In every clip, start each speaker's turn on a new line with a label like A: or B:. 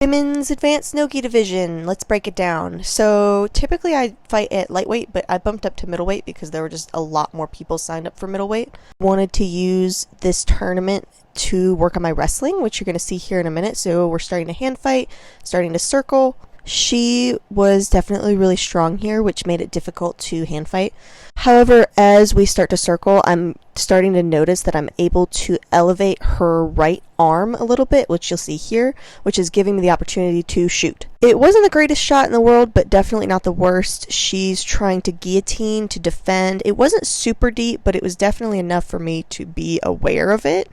A: Women's Advanced Nogi Division. Let's break it down. So typically I fight at lightweight, but I bumped up to middleweight because there were just a lot more people signed up for middleweight. Wanted to use this tournament to work on my wrestling, which you're going to see here in a minute. So we're starting to hand fight, starting to circle. She was definitely really strong here, which made it difficult to hand fight. However, as we start to circle, I'm starting to notice that I'm able to elevate her right arm a little bit, which you'll see here, which is giving me the opportunity to shoot. It wasn't the greatest shot in the world, but definitely not the worst. She's trying to guillotine to defend. It wasn't super deep, but it was definitely enough for me to be aware of it.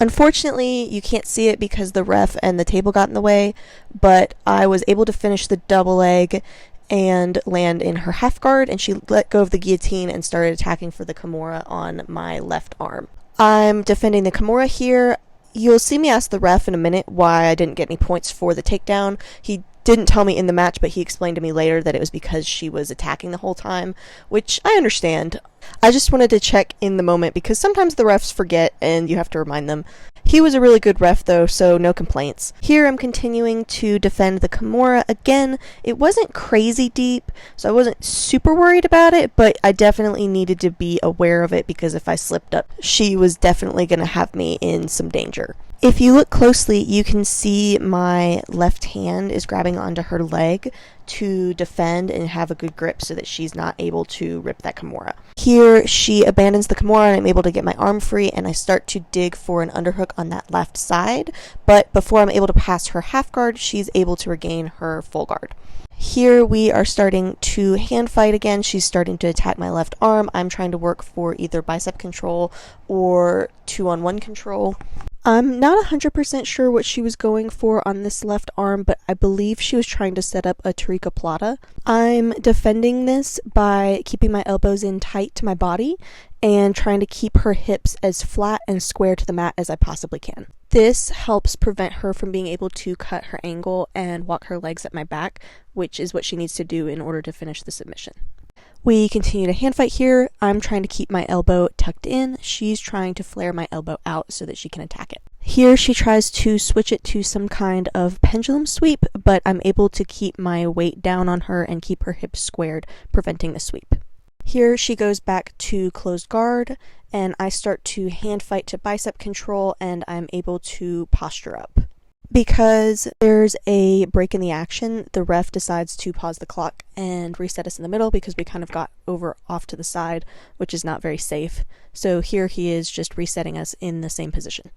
A: Unfortunately, you can't see it because the ref and the table got in the way, but I was able to finish the double leg and land in her half guard, and she let go of the guillotine and started attacking for the Kimura on my left arm. I'm defending the Kimura here. You'll see me ask the ref in a minute why I didn't get any points for the takedown. He didn't tell me in the match, but he explained to me later that it was because she was attacking the whole time, which I understand. I just wanted to check in the moment because sometimes the refs forget and you have to remind them. He was a really good ref though, so no complaints. Here I'm continuing to defend the Kimura. Again, it wasn't crazy deep, so I wasn't super worried about it, but I definitely needed to be aware of it because if I slipped up, she was definitely going to have me in some danger. If you look closely, you can see my left hand is grabbing onto her leg to defend and have a good grip so that she's not able to rip that Kimura. Here, she abandons the Kimura and I'm able to get my arm free and I start to dig for an underhook on that left side, but before I'm able to pass her half guard, she's able to regain her full guard. Here we are starting to hand fight again. She's starting to attack my left arm. I'm trying to work for either bicep control or 2-on-1 control. I'm not 100% sure what she was going for on this left arm, but I believe she was trying to set up a Tariqa Plata. I'm defending this by keeping my elbows in tight to my body and trying to keep her hips as flat and square to the mat as I possibly can. This helps prevent her from being able to cut her angle and walk her legs at my back, which is what she needs to do in order to finish the submission. We continue to hand fight here. I'm trying to keep my elbow tucked in. She's trying to flare my elbow out so that she can attack it. Here she tries to switch it to some kind of pendulum sweep, but I'm able to keep my weight down on her and keep her hips squared, preventing the sweep. Here she goes back to closed guard, and I start to hand fight to bicep control, and I'm able to posture up. Because there's a break in the action, the ref decides to pause the clock and reset us in the middle because we kind of got off to the side, which is not very safe. So here he is just resetting us in the same position.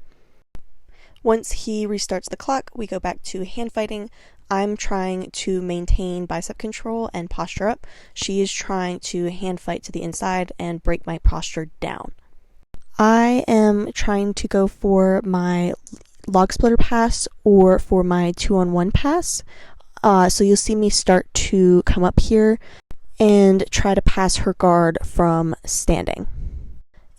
A: Once he restarts the clock, we go back to hand fighting. I'm trying to maintain bicep control and posture up. She is trying to hand fight to the inside and break my posture down. I am trying to go for my log splitter pass or for my 2-on-1 pass. So you'll see me start to come up here and try to pass her guard from standing.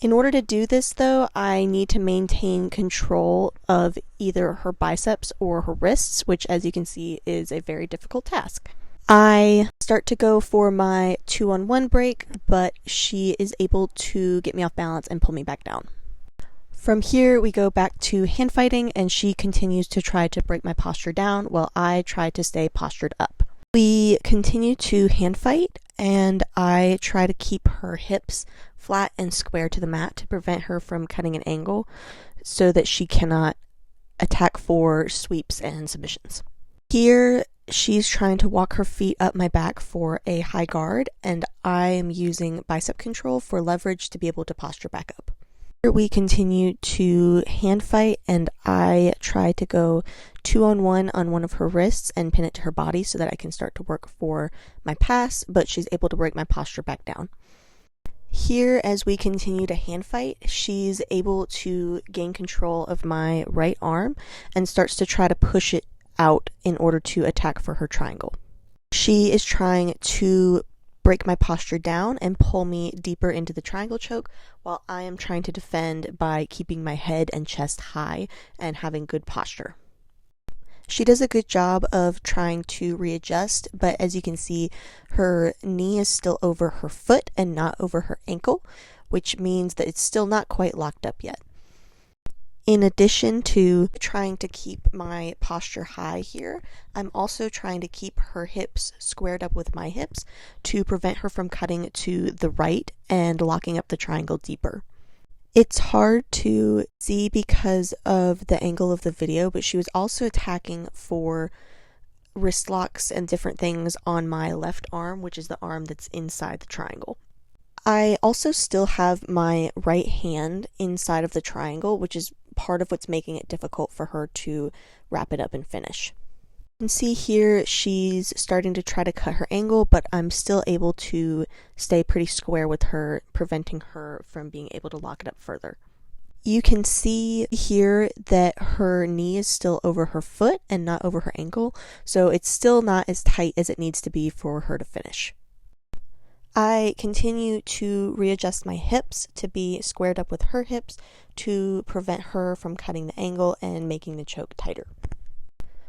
A: In order to do this though, I need to maintain control of either her biceps or her wrists, which as you can see is a very difficult task. I start to go for my 2-on-1 break, but she is able to get me off balance and pull me back down. From here, we go back to hand fighting, and she continues to try to break my posture down while I try to stay postured up. We continue to hand fight, and I try to keep her hips flat and square to the mat to prevent her from cutting an angle so that she cannot attack for sweeps and submissions. Here, she's trying to walk her feet up my back for a high guard, and I am using bicep control for leverage to be able to posture back up. We continue to hand fight, and I try to go 2-on-1 on one of her wrists and pin it to her body so that I can start to work for my pass, but she's able to break my posture back down. Here, as we continue to hand fight, she's able to gain control of my right arm and starts to try to push it out in order to attack for her triangle. She is trying to break my posture down and pull me deeper into the triangle choke while I am trying to defend by keeping my head and chest high and having good posture. She does a good job of trying to readjust, but as you can see, her knee is still over her foot and not over her ankle, which means that it's still not quite locked up yet. In addition to trying to keep my posture high here, I'm also trying to keep her hips squared up with my hips to prevent her from cutting to the right and locking up the triangle deeper. It's hard to see because of the angle of the video, but she was also attacking for wrist locks and different things on my left arm, which is the arm that's inside the triangle. I also still have my right hand inside of the triangle, which is part of what's making it difficult for her to wrap it up and finish. You can see here she's starting to try to cut her angle, but I'm still able to stay pretty square with her, preventing her from being able to lock it up further. You can see here that her knee is still over her foot and not over her ankle, so it's still not as tight as it needs to be for her to finish. I continue to readjust my hips to be squared up with her hips to prevent her from cutting the angle and making the choke tighter,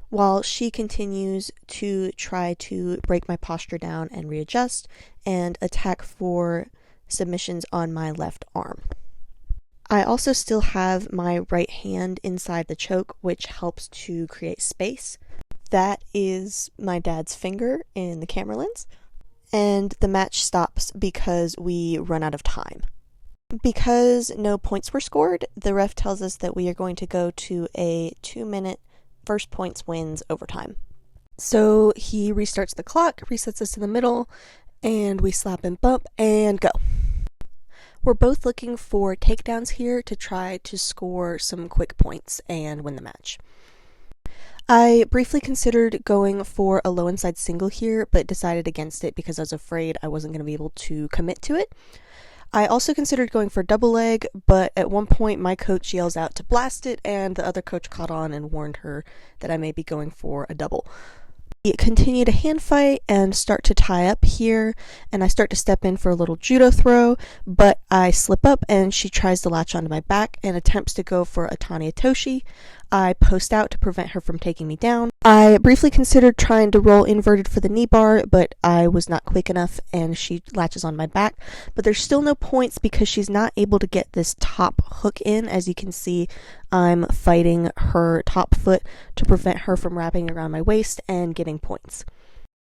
A: while she continues to try to break my posture down and readjust and attack for submissions on my left arm. I also still have my right hand inside the choke, which helps to create space. That is my dad's finger in the camera lens. And the match stops because we run out of time. Because no points were scored, the ref tells us that we are going to go to a 2-minute first points wins overtime. So he restarts the clock, resets us in the middle, and we slap and bump and go. We're both looking for takedowns here to try to score some quick points and win the match. I briefly considered going for a low inside single here, but decided against it because I was afraid I wasn't going to be able to commit to it. I also considered going for double leg, but at one point my coach yells out to blast it, and the other coach caught on and warned her that I may be going for a double. We continue to hand fight and start to tie up here, and I start to step in for a little judo throw, but I slip up and she tries to latch onto my back and attempts to go for a Tani Atoshi. I post out to prevent her from taking me down. I briefly considered trying to roll inverted for the knee bar, but I was not quick enough and she latches on my back. But there's still no points because she's not able to get this top hook in. As you can see, I'm fighting her top foot to prevent her from wrapping around my waist and getting points.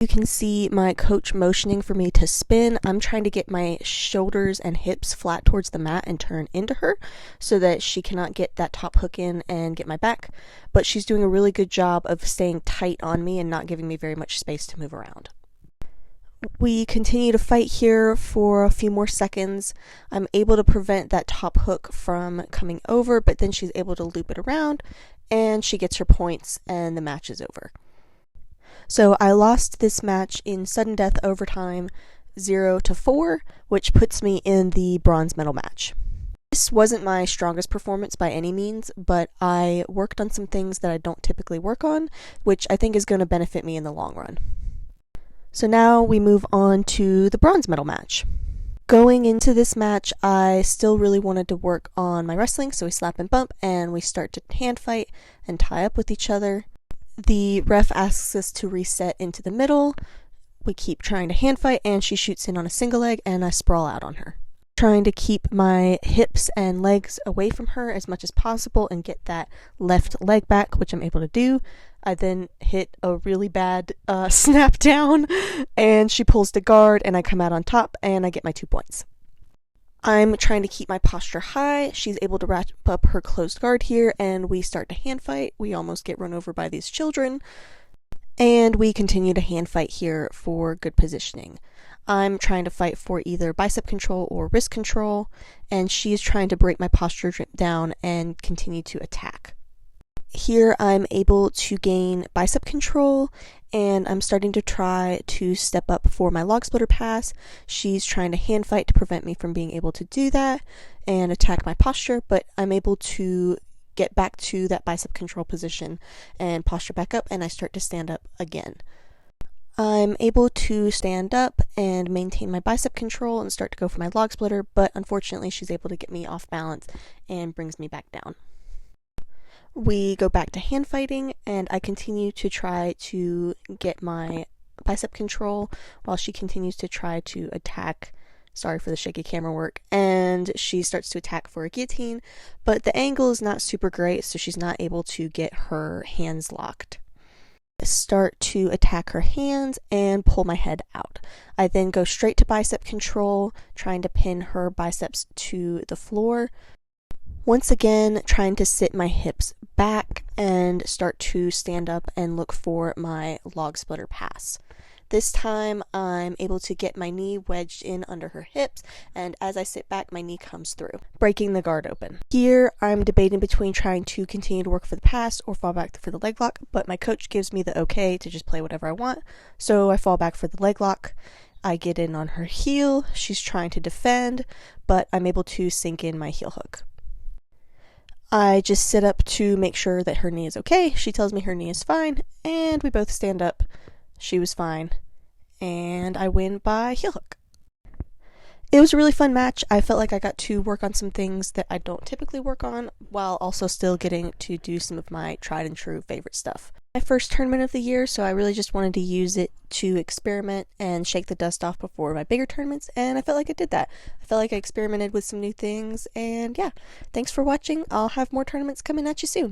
A: You can see my coach motioning for me to spin. I'm trying to get my shoulders and hips flat towards the mat and turn into her so that she cannot get that top hook in and get my back. But she's doing a really good job of staying tight on me and not giving me very much space to move around. We continue to fight here for a few more seconds. I'm able to prevent that top hook from coming over, but then she's able to loop it around and she gets her points and the match is over. So I lost this match in sudden death overtime 0-4, which puts me in the bronze medal match. This wasn't my strongest performance by any means, but I worked on some things that I don't typically work on, which I think is going to benefit me in the long run. So now we move on to the bronze medal match. Going into this match, I still really wanted to work on my wrestling, so we slap and bump and we start to hand fight and tie up with each other. The ref asks us to reset into the middle. We keep trying to hand fight and she shoots in on a single leg and I sprawl out on her. Trying to keep my hips and legs away from her as much as possible and get that left leg back, which I'm able to do. I then hit a really bad snap down and she pulls to guard and I come out on top and I get my 2 points. I'm trying to keep my posture high. She's able to wrap up her closed guard here and we start to hand fight. We almost get run over by these children and we continue to hand fight here for good positioning. I'm trying to fight for either bicep control or wrist control and she's trying to break my posture down and continue to attack. Here I'm able to gain bicep control and I'm starting to try to step up for my log splitter pass. She's trying to hand fight to prevent me from being able to do that and attack my posture, but I'm able to get back to that bicep control position and posture back up and I start to stand up again. I'm able to stand up and maintain my bicep control and start to go for my log splitter, but unfortunately she's able to get me off balance and brings me back down. We go back to hand fighting and I continue to try to get my bicep control while she continues to try to attack Sorry for the shaky camera work. And she starts to attack for a guillotine, but the angle is not super great, so she's not able to get her hands locked. I start to attack her hands and pull my head out. I then go straight to bicep control, trying to pin her biceps to the floor. Once again, trying to sit my hips back and start to stand up and look for my log splitter pass. This time I'm able to get my knee wedged in under her hips, and as I sit back, my knee comes through, breaking the guard open. Here I'm debating between trying to continue to work for the pass or fall back for the leg lock, but my coach gives me the okay to just play whatever I want, so I fall back for the leg lock. I get in on her heel, she's trying to defend, but I'm able to sink in my heel hook. I just sit up to make sure that her knee is okay. She tells me her knee is fine, and we both stand up. She was fine, and I win by heel hook. It was a really fun match. I felt like I got to work on some things that I don't typically work on, while also still getting to do some of my tried and true favorite stuff. My first tournament of the year, so I really just wanted to use it to experiment and shake the dust off before my bigger tournaments, and I felt like I did that. I felt like I experimented with some new things, and yeah, thanks for watching. I'll have more tournaments coming at you soon.